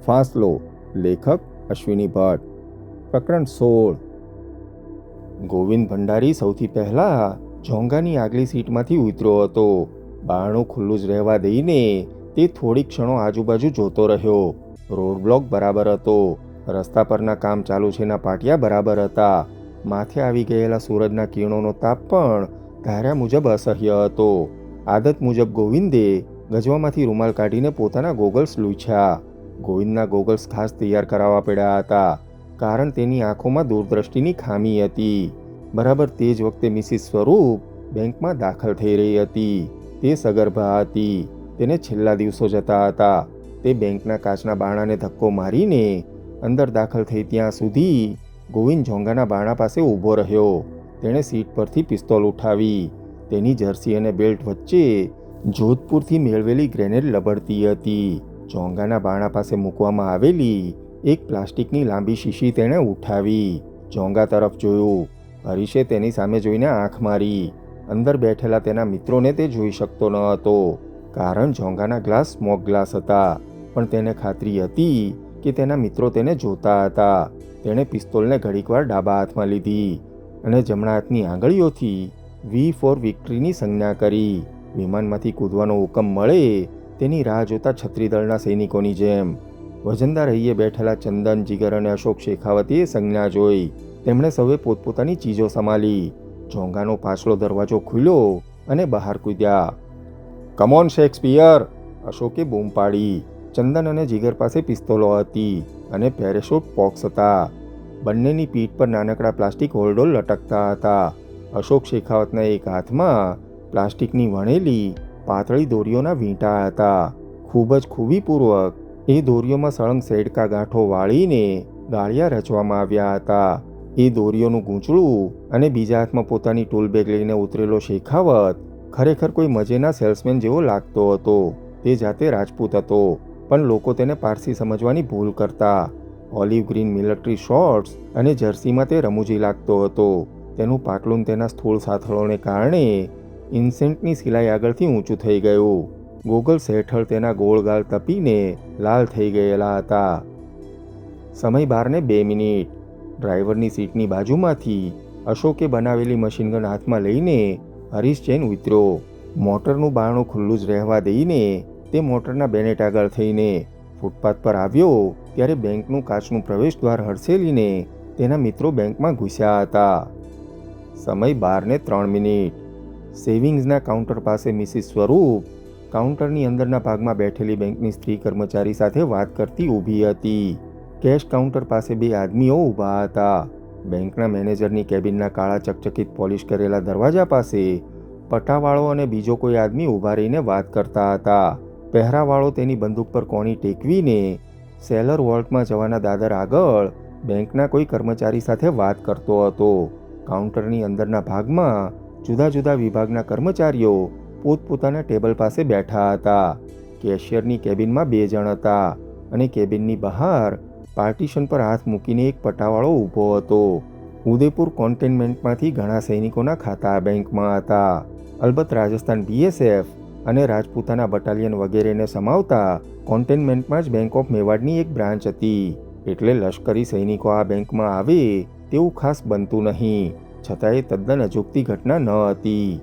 ફાસલો. લેખક અશ્વિની ભટ્ટ. પ્રકરણ 16. ગોવિંદ ભંડારી સૌથી પહેલાં ઝોંગાની આગલી સીટમાંથી ઉતર્યો હતો. બારણું ખુલ્લું જ રહેવા દઈને તે થોડીક ક્ષણો આજુબાજુ જોતો રહ્યો. રોડ બ્લોક બરાબર હતો. રસ્તા પરના કામ ચાલુ છેના પાટિયા બરાબર હતા. માથે આવી ગયેલા સૂરજના કિરણોનો તાપ પણ ધાર્યા મુજબ અસહ્ય હતો. આદત મુજબ ગોવિંદે ગજવામાંથી રૂમાલ કાઢીને પોતાના ગોગલ્સ લૂછ્યા. ગોવિંદના ગોગલ્સ ખાસ તૈયાર કરાવવા પડ્યા હતા, કારણ તેની આંખોમાં દૂરદ્રષ્ટિની ખામી હતી. બરાબર તે જ વખતે મિસિસ સ્વરૂપ બેંકમાં દાખલ થઈ રહી હતી. તે સગર્ભા હતી. તેને છેલ્લા દિવસો જતા હતા. તે બેંકના કાચના બારણાને ધક્કો મારીને અંદર દાખલ થઈ ત્યાં સુધી ગોવિંદ ઝોંગાના બારણા પાસે ઊભો રહ્યો. તેણે સીટ પરથી પિસ્તોલ ઉઠાવી. તેની જર્સી અને બેલ્ટ વચ્ચે જોધપુરથી મેળવેલી ગ્રેનેડ લબડતી હતી. ઝોંગાના બારણા પાસે મૂકવામાં આવેલી એક પ્લાસ્ટિકની લાંબી શીશી તેણે ઉઠાવી. ઝોંગા તરફ જોયું. હરીશે તેની સામે જોઈને આંખ મારી. અંદર બેઠેલા તેના મિત્રોને તે જોઈ શકતો ન હતો, કારણ ઝોંગાના ગ્લાસ સ્મોક ગ્લાસ હતા. પણ તેને ખાતરી હતી કે તેના મિત્રો તેને જોતા હતા. તેણે પિસ્તોલને ઘડીકવાર ડાબા હાથમાં લીધી અને જમણા હાથની આંગળીઓથી વી ફોર વિક્ટરીની સંજ્ઞા કરી. વિમાનમાંથી કૂદવાનો હુકમ મળે તેની રાહ જોતા છત્રીદળના સૈનિકોની જેમ વજનદાર હૈયે બેઠેલા ચંદન, જીગર અને અશોક શેખાવતીએ સંજ્ઞા જોઈ. તેમણે સૌએ પોતપોતાની ચીજો સંભાળી. ઝોંગાનો પાછલો દરવાજો ખુલ્યો અને બહાર કૂદ્યા. કમોન શેક્સપિયર, અશોકે બૂમ પાડી. ચંદન અને જીગર પાસે પિસ્તોલો હતી અને પેરેશૂટ પોક્સ હતા. બંનેની પીઠ પર નાનકડા પ્લાસ્ટિક હોલ્ડર લટકતા હતા. અશોક શેખાવતના એક હાથમાં પ્લાસ્ટિકની વણેલી પાતળી દોરીઓના વીંટા હતા. ખૂબ જ ખૂબીપૂર્વક એ દોરીઓમાં સળંગ સેડકા ગાંઠો વાળીને ગાળિયા રચવામાં આવ્યા હતા. એ દોરીઓનું ગૂંચળું અને બીજા હાથમાં પોતાની ટૂલ બેગ લઈને ઉતરેલો શેખાવત ખરેખર કોઈ મજેના સેલ્સમેન જેવો લાગતો હતો. તે જાતે રાજપૂત હતો, પણ લોકો તેને પારસી સમજવાની ભૂલ કરતા. ઓલિવ ગ્રીન મિલિટરી શોર્ટ્સ અને જર્સીમાં તે રમૂજી લાગતો હતો. તેનું પાટલુન તેના સ્થૂળ સાથળોને કારણે ઇન્સેન્ટની સિલાઈ આગળથી ઊંચું થઈ ગયું. ગોગલ્સ હેઠળ તેના ગોળ ગાલ તપીને લાલ થઈ ગયેલા હતા. સમય 12:02. ડ્રાઈવરની સીટની બાજુમાંથી અશોકે બનાવેલી મશીનગન હાથમાં લઈને હરીશ જૈન ઉતર્યો. મોટરનું બારણું ખુલ્લું જ રહેવા દઈને તે મોટરના બેનેટ આગળ થઈને ફૂટપાથ પર આવ્યો ત્યારે બેંકનું કાચનું પ્રવેશદ્વાર હડસેલીને તેના મિત્રો બેંકમાં ઘૂસ્યા હતા. સમય 12:03. સેવિંગ્સના કાઉન્ટર પાસે મિસિસ સ્વરૂપ કાઉન્ટરની અંદરના ભાગમાં બેઠેલી બેંકની સ્ત્રી કર્મચારી સાથે વાત કરતી ઊભી હતી. કેશ કાઉન્ટર પાસે 2 આદમીઓ ઊભા હતા. બેંકના મેનેજરની કેબિનના કાળા ચકચકિત પોલિશ કરેલા દરવાજા પાસે પટાવાળો અને બીજો કોઈ આદમી ઊભા રહીને વાત કરતા હતા. પહેરાવાળો તેની બંદૂક પર કોણી ટેકવીને સેલર વોલ્ટમાં જવાના દાદર આગળ બેંકના કોઈ કર્મચારી સાથે વાત કરતો હતો. કાઉન્ટરની અંદરના ભાગમાં જુદા જુદા વિભાગના કર્મચારીઓ પોતપોતાના ટેબલ પાસે બેઠા હતા. કેશિયરની કેબિનમાં 2 જણ હતા અને કેબિનની બહાર પાર્ટીશન પર હાથ મૂકીને એક પટાવાળો ઊભો હતો. ઉદયપુર કોન્ટેનમેન્ટમાંથી ઘણા સૈનિકોના ખાતા બેંકમાં હતા. અલબત્ત રાજસ્થાન BSF અને રાજપૂતાના બટાલિયન વગેરેને સમાવતા કોન્ટેનમેન્ટમાં જ બેંક ઓફ મેવાડની એક બ્રાન્ચ હતી. એટલે લશ્કરી સૈનિકો આ બેંકમાં આવે તેવું ખાસ બનતું નહીં. છતાં એ તદ્દન અજુગતી ઘટના ન હતી.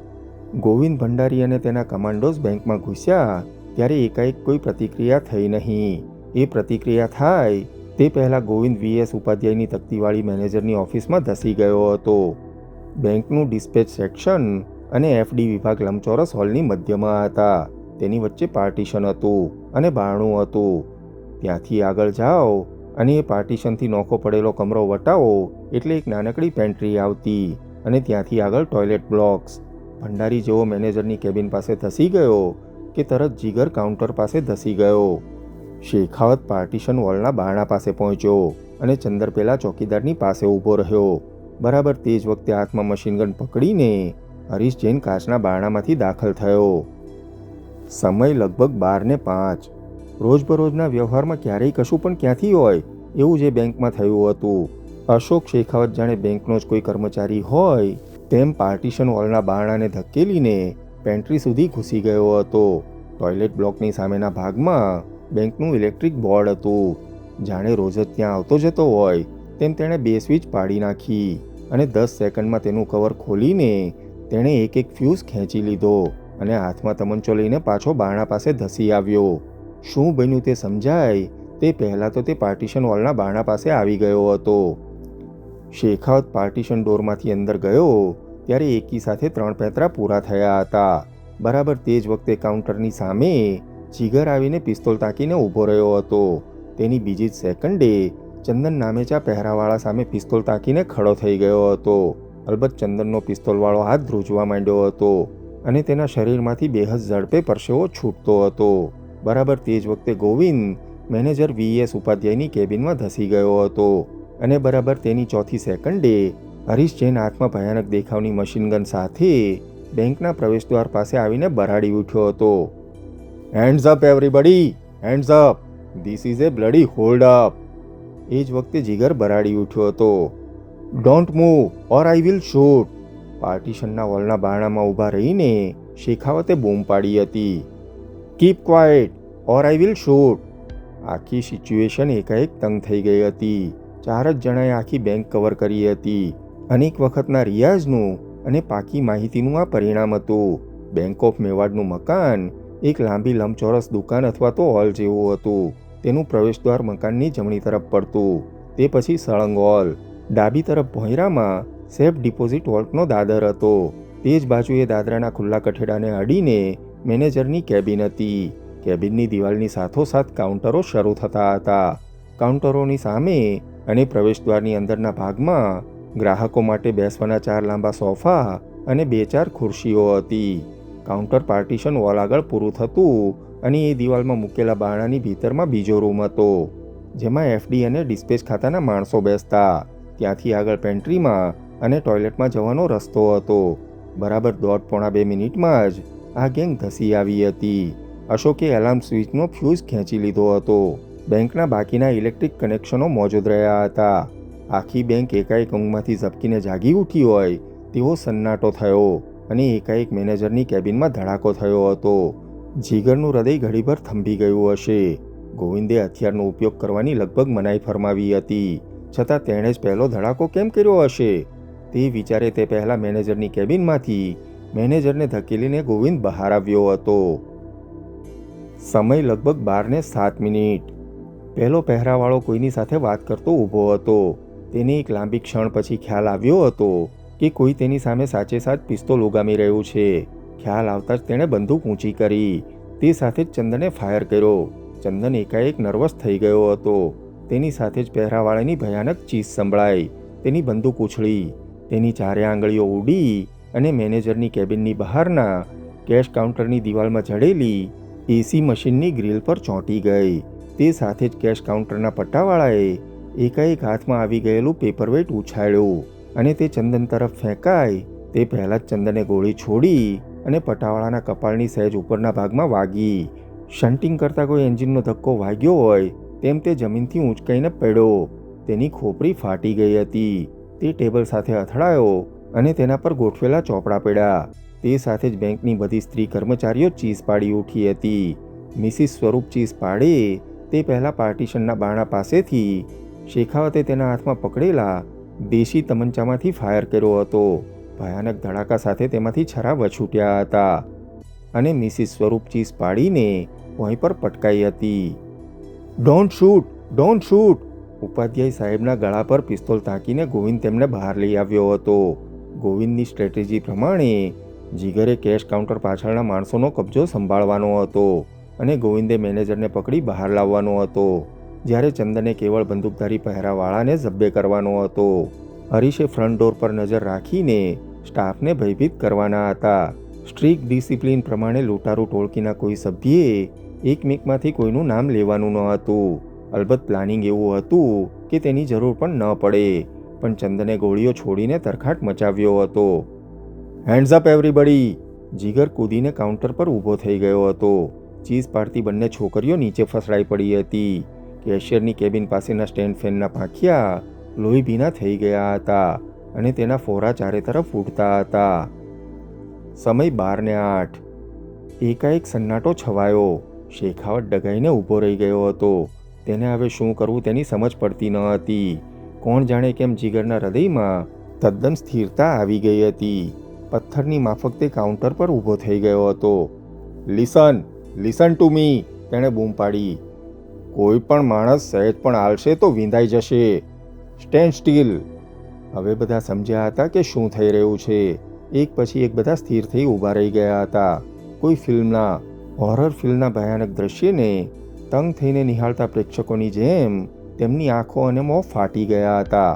ગોવિંદ ભંડારી અને તેના કમાન્ડોઝ બેંકમાં ઘૂસ્યા ત્યારે એકાએક કોઈ પ્રતિક્રિયા થઈ નહીં. એ પ્રતિક્રિયા થાય તે પહેલાં ગોવિંદ VS ઉપાધ્યાયની તકતીવાળી મેનેજરની ઓફિસમાં ધસી ગયો હતો. બેંકનું ડિસ્પેચ સેક્શન અને FD વિભાગ લંબચોરસ હોલની મધ્યમાં હતા. તેની વચ્ચે પાર્ટીશન હતું અને બારણું હતું. ત્યાંથી આગળ જાઓ અને એ પાર્ટીશનથી નોખો પડેલો કમરો વટાવો એટલે એક નાનકડી પેન્ટ્રી આવતી અને ત્યાંથી આગળ ટોયલેટ બ્લોક્સ. ભંડારી જેવો મેનેજરની કેબિન પાસે ધસી ગયો કે તરત જીગર કાઉન્ટર પાસે ધસી ગયો. શેખાવત પાર્ટીશન વોલના બારણા પાસે પહોંચ્યો અને ચંદર પેલા ચોકીદારની પાસે ઊભો રહ્યો. બરાબર તે જ વખતે હાથમાં મશીનગન પકડીને હરીશ જૈન કાચના બારણામાંથી દાખલ થયો. સમય લગભગ 12:05. રોજબરોજના વ્યવહારમાં ક્યારેય કશું પણ ક્યાંથી હોય એવું જે બેંકમાં થયું હતું. અશોક શેખાવત જાણે બેંકનો જ કોઈ કર્મચારી હોય તેમ પાર્ટીશન વોલના બારણાને ધકેલીને પેન્ટ્રી સુધી ઘૂસી ગયો હતો. ટોયલેટ બ્લોકની સામેના ભાગમાં બેંકનું ઇલેક્ટ્રિક બોર્ડ હતું. જાણે રોજ જ ત્યાં આવતો જતો હોય તેમ તેણે 2 સ્વિચ પાડી નાખી અને 10 સેકન્ડમાં તેનું કવર ખોલીને તેણે એક એક ફ્યુઝ ખેંચી લીધો અને હાથમાં તમંચો લઈને પાછો બારણા પાસે ધસી આવ્યો. શું બન્યું તે સમજાય તે પહેલાં તો તે પાર્ટીશન વોલના બારણા પાસે આવી ગયો હતો. શેખાવત પાર્ટીશન ડોરમાંથી અંદર ગયો ત્યારે એકી સાથે 3 પેંતરા પૂરા થયા હતા. બરાબર તે જ વખતે કાઉન્ટરની સામે જીગર આવીને પિસ્તોલ તાકીને ઊભો રહ્યો હતો. તેની બીજી જ સેકન્ડે ચંદન નામેચા પહેરાવાળા સામે પિસ્તોલ તાકીને ખડો થઈ ગયો હતો. અલબત્ત ચંદનનો પિસ્તોલવાળો હાથ ધ્રુજવા માંડ્યો હતો અને તેના શરીરમાંથી બેહદ ઝડપે પરસેવો છૂટતો હતો. બરાબર તે જ વખતે ગોવિંદ મેનેજર VS ઉપાધ્યાયની કેબિનમાં ધસી ગયો હતો અને બરાબર તેની ચોથી સેકન્ડે હરીશ જૈન હાથમાં ભયાનક દેખાવની મશીનગન સાથે બેંકના પ્રવેશદ્વાર પાસે આવીને બરાડી ઉઠ્યો હતો. Hands up everybody, hands up, this is a bloody hold up. એ જ વખતે જીગર બરાડી ઉઠ્યો હતો. Don't move or I will shoot. પાર્ટીશનના વોલના બારણામાં ઊભા રહીને શેખાવતે બૂમ પાડી હતી. Keep quiet or I will shoot. આખી સિચ્યુએશન એકાએક તંગ થઈ ગઈ હતી. 4 જ જણાએ આખી બેંક કવર કરી હતી. અનેક વખતના રિયાઝનું અને પાકી માહિતીનું આ પરિણામ હતું. બેંક ઓફ મેવાડનું મકાન એક લાંબી લંબચોરસ દુકાન અથવા તો હોલ જેવું હતું. તેનું પ્રવેશદ્વાર મકાનની જમણી તરફ પડતું. તે પછી સળંગ હોલ. ડાબી તરફ ભોંયરામાં સેફ ડિપોઝિટ વોલ્ટનો દાદર હતો. તે જ બાજુએ દાદરાના ખુલ્લા કઠેડાને અડીને મેનેજરની કેબિન હતી. કેબિનની દિવાલની સાથોસાથ કાઉન્ટરો શરૂ થતા હતા. કાઉન્ટરોની સામે અને પ્રવેશદ્વારની અંદરના ભાગમાં ગ્રાહકો માટે બેસવાના 4 લાંબા સોફા અને 2-4 ખુરશીઓ હતી. કાઉન્ટર પાર્ટીશન વોલ આગળ પૂરું થતું અને એ દિવાલમાં મૂકેલા બારણાની ભીતરમાં બીજો રૂમ હતો જેમાં FD અને ડિસ્પેચ ખાતાના માણસો બેસતા. ત્યાંથી આગળ પેન્ટ્રીમાં અને ટોયલેટમાં જવાનો રસ્તો હતો. બરાબર 1.5-2 મિનિટમાં જ આ ગેંગ ધસી આવી હતી. અશોકે એલાર્મ સ્વિચનો ફ્યુઝ ખેંચી લીધો હતો. બેંકના બાકીના ઇલેક્ટ્રિક કનેક્શનો મોજૂદ રહ્યા હતા. આખી બેંક એકાએક ઊંઘમાંથી ઝબકીને જાગી ઉઠી હોય તેવો સન્નાટો થયો અને એકાએક મેનેજરની કેબિનમાં ધડાકો થયો હતો. જીગરનું હૃદય ઘડીભર થંભી ગયું હશે. ગોવિંદે હથિયારનો ઉપયોગ કરવાની લગભગ મનાઈ ફરમાવી હતી, છતાં તેણે જ પહેલો ધડાકો કેમ કર્યો હશે તે વિચારે તે પહેલાં મેનેજરની કેબિનમાંથી મેનેજરને ધકેલીને ગોવિંદ બહાર આવ્યો હતો. સમય લગભગ 12:07. પહેલો પહેરાવાળો કોઈની સાથે વાત કરતો ઊભો હતો. તેને એક લાંબી ક્ષણ પછી ખ્યાલ આવ્યો હતો કે કોઈ તેની સામે સાચે સાચ પિસ્તોલ ઉગામી રહ્યું છે. ખ્યાલ આવતા જ તેણે બંદૂક ઊંચી કરી. તે સાથે જ ચંદને ફાયર કર્યો. ચંદન એકાએક નર્વસ થઈ ગયો હતો. તેની સાથે જ પહેરાવાળાની ભયાનક ચીસ સંભળાઈ. તેની બંદૂક ઉછળી. તેની 4 આંગળીઓ ઉડી અને મેનેજરની કેબિનની બહારના કેશ કાઉન્ટરની દિવાલમાં જડેલી AC મશીનની ગ્રીલ પર ચોંટી ગઈ. તે સાથે જ કેશ કાઉન્ટરના પટ્ટાવાળાએ એકાએક હાથમાં આવી ગયેલું પેપરવેટ ઉછાળ્યું અને તે ચંદન તરફ ફેંકાય તે પહેલાં જ ચંદને ગોળી છોડી અને પટ્ટાવાળાના કપાળની સહેજ ઉપરના ભાગમાં વાગી. શન્ટિંગ કરતા કોઈ એન્જિનનો ધક્કો વાગ્યો હોય તેમ તે જમીનથી ઊંચકાઈને પડ્યો. તેની ખોપરી ફાટી ગઈ હતી. તે ટેબલ સાથે અથડાયો અને તેના પર ગોઠવેલા ચોપડા પડ્યા. તે સાથે જ બેંકની બધી સ્ત્રી કર્મચારીઓ ચીસ પાડી ઉઠી હતી. મિસિસ સ્વરૂપ ચીસ પાડે તે પહેલાં પાર્ટીશનના બારણા પાસેથી શેખાવતે તેના હાથમાં પકડેલા દેશી તમંચામાંથી ફાયર કર્યો હતો. ભયાનક ધડાકા સાથે તેમાંથી છરા વછૂટ્યા હતા અને મિસિસ સ્વરૂપ ચીસ પાડીને ભોંય પર પટકાઈ હતી. Don't shoot, don't shoot. Upadhyay સાહેબના ગળા પર પિસ્તોલ તાકીને ગોવિંદ તેમને બહાર લઈ આવ્યો હતો. ગોવિંદની સ્ટ્રેટેજી પ્રમાણે જીગરે કેશ કાઉન્ટર પાછળના માણસોનો કબજો સંભાળવાનો હતો અને ગોવિંદે મેનેજરને પકડી બહાર લાવવાનો હતો, જ્યારે ચંદને કેવળ બંદૂકધારી પહેરાવાળાને ઝબ્બે કરવાનો હતો. હરીશે ફ્રન્ટ ડોર પર નજર રાખીને સ્ટાફને ભયભીત કરવાના હતા. સ્ટ્રિક્ટ ડિસિપ્લિન પ્રમાણે લૂંટારૂ ટોળકીના કોઈ સભ્યે એકમેકમાંથી કોઈનું નામ લેવાનું ન હતું. અલબત્ત પ્લાનિંગ એવું હતું કે તેની જરૂર પણ ન પડે, પણ ચંદને ગોળીઓ છોડીને તરખાટ મચાવ્યો હતો. Hands up everybody. જીગર કૂદીને કાઉન્ટર પર ઊભો થઈ ગયો હતો. ચીઝ પાડતી બંને છોકરીઓ નીચે ફસડાઈ પડી હતી. કેશિયરની કેબિન પાસેના સ્ટેન્ડ ફેનના પાંખિયા લોહી ભીના થઈ ગયા હતા અને તેના ફોરા ચારે તરફ ઉડતા હતા. સમય 12:08. એકાએક સન્નાટો છવાયો. શેખાવત ડગાઈને ઊભો રહી ગયો હતો. તેને હવે શું કરવું તેની સમજ પડતી ન હતી. કોણ જાણે કેમ જીગરના હૃદયમાં તદ્દન સ્થિરતા આવી ગઈ હતી. પથ્થરની માફક તે કાઉન્ટર પર ઊભો થઈ ગયો હતો. લિસન ટુ મી, તેણે બૂમ પાડી. કોઈ પણ માણસ સહેજ પણ હાલશે તો વિંધાઈ જશે. Stand steel. હવે બધા સમજ્યા હતા કે શું થઈ રહ્યું છે. એક પછી એક બધા સ્થિર થઈ ઊભા રહી ગયા હતા. કોઈ ફિલ્મના, હોરર ફિલ્મના ભયાનક દ્રશ્યને તંગ થઈને નિહાળતા પ્રેક્ષકોની જેમ તેમની આંખો અને મોં ફાટી ગયા હતા.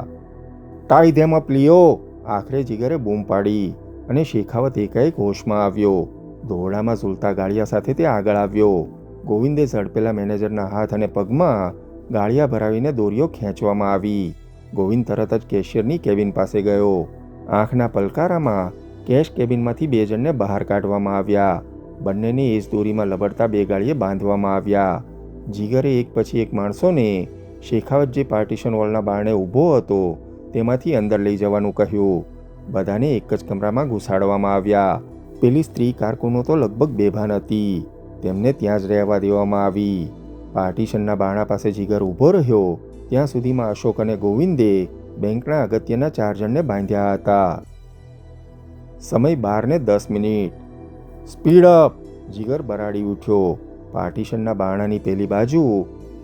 ટાઈ ધેમ અપ લિયો, આખરે જીગરે બૂમ પાડી અને શેખાવત એકાએક હોશમાં આવ્યો. દોરડામાં ઝૂલતા ગાળિયા સાથે તે આગળ આવ્યો. ગોવિંદે ઝડપેલા મેનેજરના હાથ અને પગમાં ગાળિયા ભરાવીને દોરીઓ ખેંચવામાં આવી. ગોવિંદ તરત જ કેશિયરની કેબિન પાસે ગયો. આંખના પલકારામાં કેશ કેબિનમાંથી 2 જણને બહાર કાઢવામાં આવ્યા. બંનેને એ જ દોરીમાં લબડતા 2 ગાળીએ બાંધવામાં આવ્યા. જીગરે એક પછી એક માણસોને શેખાવત જે પાર્ટીશન વોલના બારણે ઊભો હતો તેમાંથી અંદર લઈ જવાનું કહ્યું. બધાને એક જ કમરામાં ઘુસાડવામાં આવ્યા. પેલી સ્ત્રી કારકુનો તો લગભગ બેભાન હતી. તેમને ત્યાં જ રહેવા દેવામાં આવી. પાર્ટીશનના બારણા પાસે જીગર ઊભો રહ્યો ત્યાં સુધીમાં અશોક અને ગોવિંદે બેંકના અગત્યના 4 જણને બાંધ્યા હતા. સમય 12:10. સ્પીડ અપ, જીગર બરાડી ઉઠ્યો. પાર્ટીશનના બારણાની પેલી બાજુ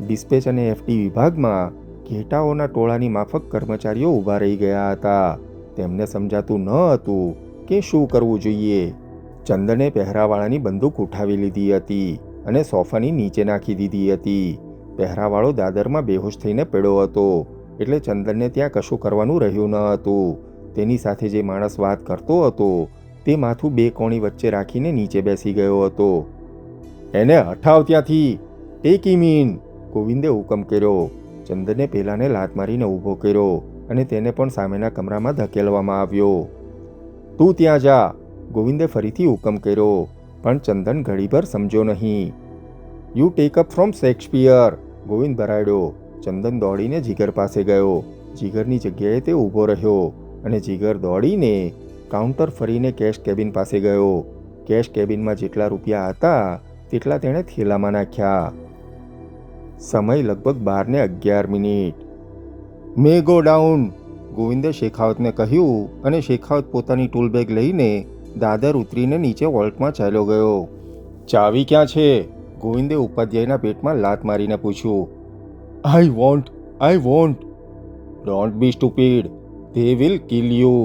ડિસ્પેચ અને એફડી વિભાગમાં ઘેટાઓના ટોળાની માફક કર્મચારીઓ ઊભા રહી ગયા હતા. તેમને સમજાતું ન હતું કે શું કરવું જોઈએ. ચંદને પહેરાવાળાની બંદૂક ઉઠાવી લીધી હતી અને સોફાની નીચે નાખી દીધી હતી. પહેરાવાળો દાદરમાં બેહોશ થઈને પડ્યો હતો એટલે ચંદનને ત્યાં કશું કરવાનું રહ્યું ન હતું. તેની સાથે જે માણસ વાત કરતો હતો તે માથું 2 કોણી વચ્ચે રાખીને નીચે બેસી ગયો હતો. એને હટાવ ત્યાંથી, ટેક હિમ ઇન, ગોવિંદે હુકમ કર્યો. ચંદને પેલાને લાત મારીને ઊભો કર્યો અને તેને પણ સામેના કમરામાં ધકેલવામાં આવ્યો. તું ત્યાં જા, ગોવિંદે ફરીથી હુકમ કર્યો, પણ ચંદન ઘડીભર સમજ્યો નહીં. You take up from Shakespeare, Govind ભરાડ્યો. ચંદન દોડીને જીગર પાસે ગયો. જીગરની જગ્યાએ તે ઊભો રહ્યો અને જીગર દોડીને કાઉન્ટર ફરીને કેશ કેબિન પાસે ગયો. કેશ કેબિનમાં જેટલા રૂપિયા હતા તેટલા તેણે થેલામાં નાખ્યા. સમય લગભગ 12:11. મે ગો ડાઉન, ગોવિંદે શેખાવતને કહ્યું અને શેખાવત પોતાની ટૂલ બેગ લઈને દાદર ઉતરીને નીચે વોલ્ટમાં ચાલ્યો ગયો. ચાવી ક્યાં છે? ગોવિંદે ઉપાધ્યાયના પેટમાં લાત મારીને પૂછ્યું. I want. Don't be stupid, they will kill you,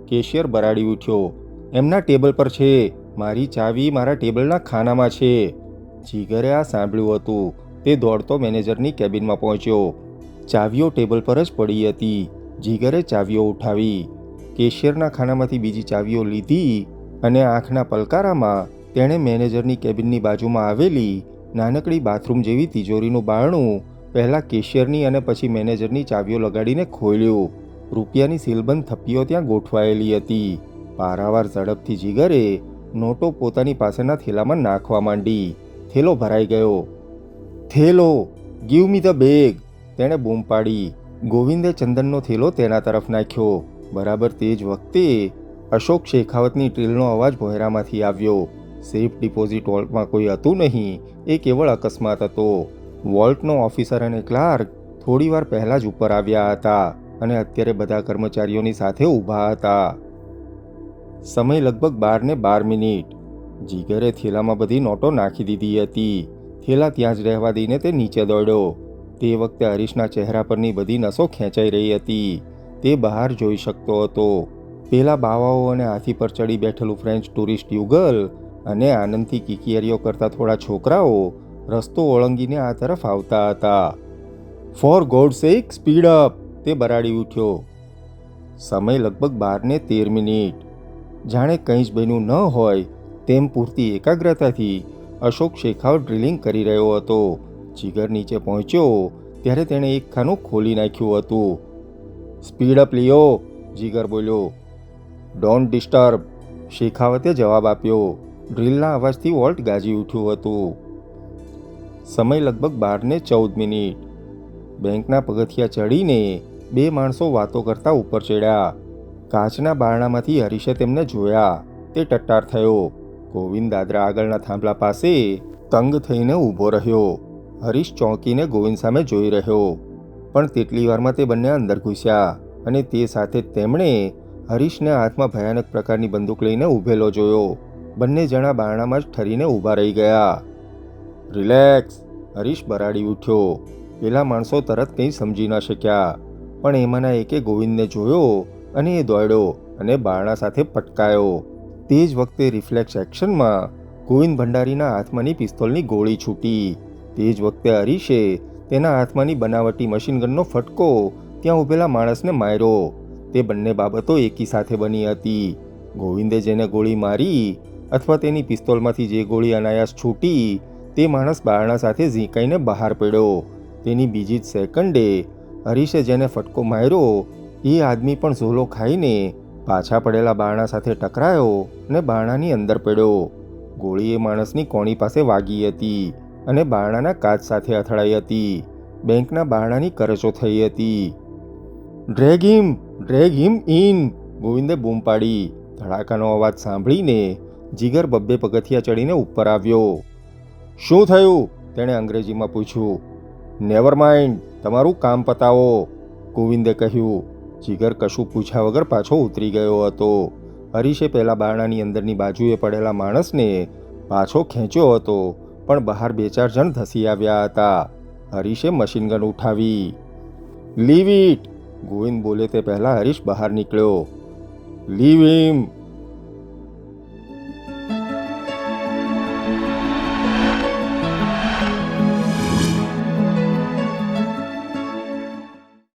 cashier બરાડી ઉઠ્યો. એમના ટેબલ પર છે. મારી ચાવી મારા ટેબલના ખાનામાં છે. જીગરે આ સાંભળ્યું હતું. તે દોડતો મેનેજરની કેબિનમાં પહોંચ્યો. ચાવીઓ ટેબલ પર જ પડી હતી. જીગરે ચાવીઓ ઉઠાવી. કેશિયરના ખાનામાંથી બીજી ચાવીઓ લીધી અને આંખના પલકારામાં તેણે મેનેજરની કેબિનની બાજુમાં આવેલી નાનકડી બાથરૂમ જેવી તિજોરીનું બારણું પહેલાં કેશિયરની અને પછી મેનેજરની ચાવીઓ લગાડીને ખોલ્યું. રૂપિયાની સીલબંધ થપ્પીઓ ત્યાં ગોઠવાયેલી હતી. પારાવાર ઝડપથી જીગરે નોટો પોતાની પાસેના થેલામાં નાખવા માંડી. થેલો ભરાઈ ગયો. થેલો, ગીવ મી ધ બેગ, તેણે બૂમ પાડી. ગોવિંદે ચંદનનો થેલો તેના તરફ નાખ્યો. બરાબર તે જ વખતે અશોક શેખાવતની ટ્રીલનો અવાજ ભોંયરામાંથી આવ્યો. સેફ ડિપોઝિટ વોલ્ટમાં કોઈ હતું નહીં. એ કેવળ અકસ્માત હતો. વોલ્ટનો ઓફિસર અને ક્લાર્ક થોડીવાર પહેલાં જ ઉપર આવ્યા હતા અને અત્યારે બધા કર્મચારીઓની સાથે ઊભા હતા. સમય લગભગ 12:12. જીગરે થેલામાં બધી નોટો નાખી દીધી હતી. થેલા ત્યાં જ રહેવા દઈને તે નીચે દોડ્યો. તે વખતે હરીશના ચહેરા પરની બધી નસો ખેંચાઈ રહી હતી. તે બહાર જોઈ શકતો હતો. પેલા બાવાઓ અને હાથી પર ચડી બેઠેલું ફ્રેન્ચ ટુરિસ્ટ યુગલ અને આનંદથી કિકિયારીઓ કરતા થોડા છોકરાઓ રસ્તો ઓળંગીને આ તરફ આવતા હતા. ફોર ગોડ સેક, સ્પીડ અપ, તે બરાડી ઉઠ્યો. સમય લગભગ 12:13. જાણે કંઈ જ બન્યું ન હોય તેમ પૂરતી એકાગ્રતાથી અશોક શેખાવત ડ્રિલિંગ કરી રહ્યો હતો. જીગર નીચે પહોંચ્યો ત્યારે તેણે એક ખાનું ખોલી નાખ્યું હતું. સ્પીડ અપ લિયો, જીગર બોલ્યો. ડોન્ટ ડિસ્ટર્બ, શેખાવતે જવાબ આપ્યો. ડ્રિલના અવાજથી વોલ્ટ ગાજી ઉઠ્યું હતું. સમય લગભગ 12:14. બેંકના પગથિયા ચડીને 2 માણસો વાતો કરતા ઉપર ચડ્યા. કાચના બારણામાંથી હરીશે તેમને જોયા. તે ટટ્ટાર થયો. ગોવિંદ દાદરા આગળના થાંભલા પાસે તંગ થઈને ઊભો રહ્યો. હરીશ ચોંકીને ગોવિંદ સામે જોઈ રહ્યો, પણ તેટલી વારમાં તે બંને અંદર ઘૂસ્યા અને તે સાથે જ તેમણે હરીશને હાથમાં ભયાનક પ્રકારની બંદૂક લઈને ઊભેલો જોયો. બંને જણા બારણામાં જ ઠરીને ઊભા રહી ગયા. રિલેક્સ, હરીશ બરાડી ઉઠ્યો. પેલા માણસો તરત કંઈ સમજી ન શક્યા, પણ એમાંના એકે ગોવિંદને જોયો અને એ દોડ્યો અને બારણા સાથે પટકાયો. તે જ વખતે રિફ્લેક્સ એક્શનમાં ગોવિંદ ભંડારીના હાથમાંની પિસ્તોલની ગોળી છૂટી. તે જ વખતે હરીશે તેના હાથમાંની બનાવટી મશીનગનનો ફટકો ત્યાં ઊભેલા માણસને માર્યો. તે બંને બાબતો એકી સાથે બની હતી. ગોવિંદે જેને ગોળી મારી અથવા તેની પિસ્તોલમાંથી જે ગોળી અનાયાસ છૂટી, તે માણસ બારણા સાથે ઝીંકાઈને બહાર પડ્યો. તેની બીજી જ સેકન્ડે હરીશે જેને ફટકો માર્યો એ આદમી પણ ઝોલો ખાઈને પાછા પડેલા બારણા સાથે ટકરાયો અને બારણાની અંદર પડ્યો. ગોળી એ માણસની કોણી પાસે વાગી હતી અને બારણાના કાચ સાથે અથડાઈ હતી. બેંકના બારણાની કરચો થઈ હતી. ડ્રેગ હિમ ઇન, ગોવિંદે બૂમ પાડી. ધડાકાનો અવાજ સાંભળીને જીગર બબ્બે પગથિયા ચડીને ઉપર આવ્યો. શું થયું? તેણે અંગ્રેજીમાં પૂછ્યું. નેવર માઇન્ડ, તમારું કામ પતાવો, ગોવિંદે કહ્યું. જીગર કશું પૂછ્યા વગર પાછો ઉતરી ગયો હતો. હરીશે પહેલાં બારણાની અંદરની બાજુએ પડેલા માણસને પાછો ખેંચ્યો હતો, પણ બહાર 2-4 જણ ધસી આવ્યા હતા. હરીશે મશીનગન ઉઠાવી. લીવ ઇટ, ગોવિંદ બોલે તે પહેલાં હરીશ બહાર નીકળ્યો. લીવ હિમ,